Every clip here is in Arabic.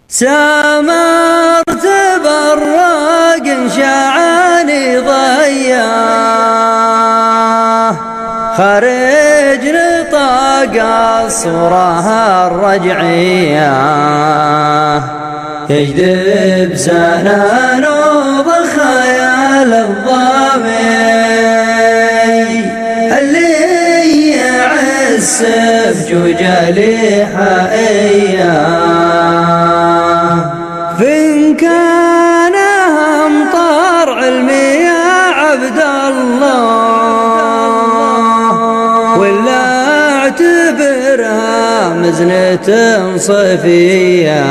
سامر تبرق شعاني ضياه خارج نطاق الصورة الرجعية يجذب سنان وبخيال الضامي اللي يعس بجوج لحائية فإن كان أمطار علمي يا عبد الله ولا اعتبرها مزنة صفية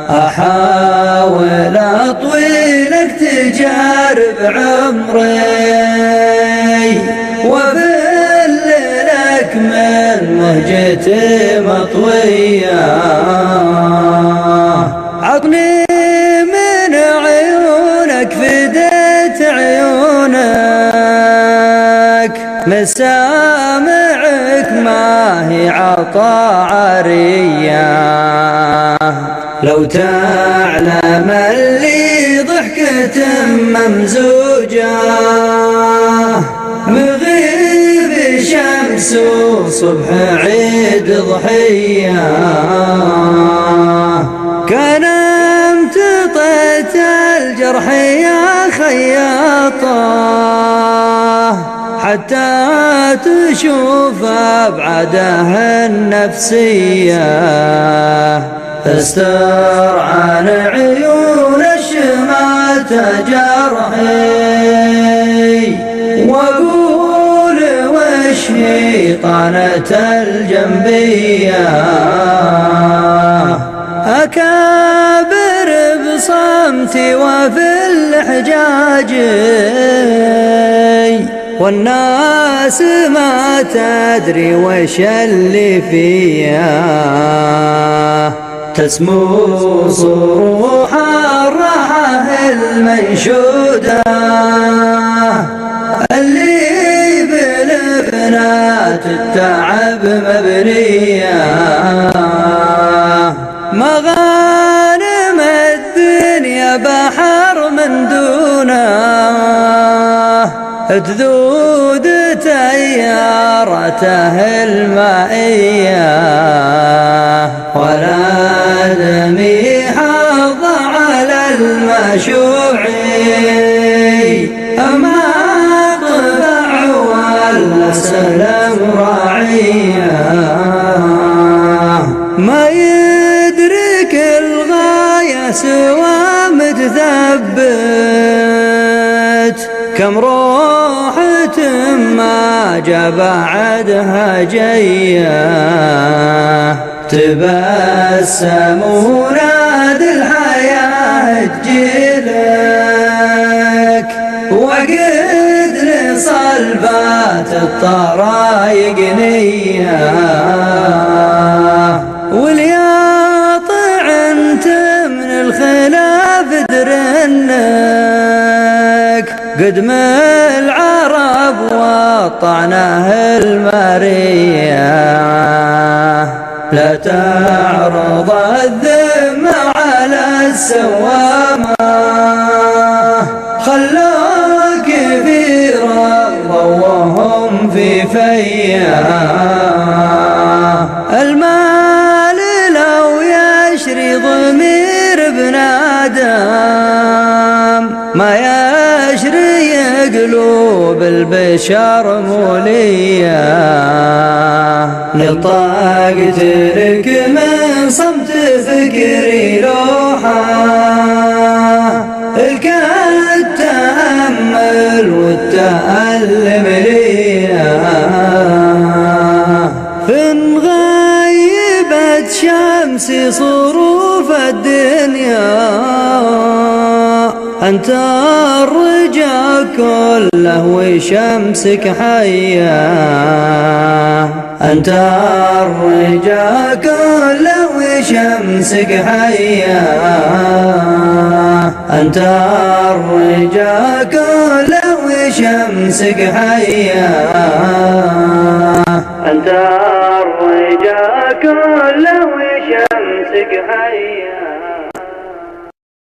أحاول أطويلك تجارب عمري وأذللك من مهجتي مطوية عطني من عيونك فديت عيونك مسامعك ما هي عطا عرية لو تعلم اللي ضحكة ممزوجة مغيب شمس وصبح عيد ضحية كان امتطيت الجرح يا خياطه حتى تشوف أبعاده النفسية استر عن عيون الشمات جرحي وقول وش هي طعنة الجنبية أكابر بصمتي وفي الحجاج والناس ما تدري وش اللي فيها تسمو صروح الراحة المنشودة اللي بالبنات التعب مبنية مغانم الدنيا بحر من دونه تذود تيارته المائية ولا دمي حظ على المشوعي أما طبع ولا سلم راعية ما يدرك الغاية سوى متثبت كم روح ما جا بعدها جية تبسم ونادي الحياة تجيلك وقد لصلبات الطرايق نية ولياطع انت من الخلاف درنك قدم العرب وطعنه المرية لا تعرض الذم على السوامة خلوك في رضا وهم في فيا المال لو يشري ضمير بنادم ما يشري قلوب البشر مولية نطاق ترك من صمت فكري لوحة التأمل والتألم ليا فإن غيبت شمسي صروف الدنيا أنت الرجاء كله وشمسك حيا أنت الرجاء كله وشمسك حيا أنت الرجاء كله وشمسك حيا أنت الرجاء كله وشمسك شمسك حيا.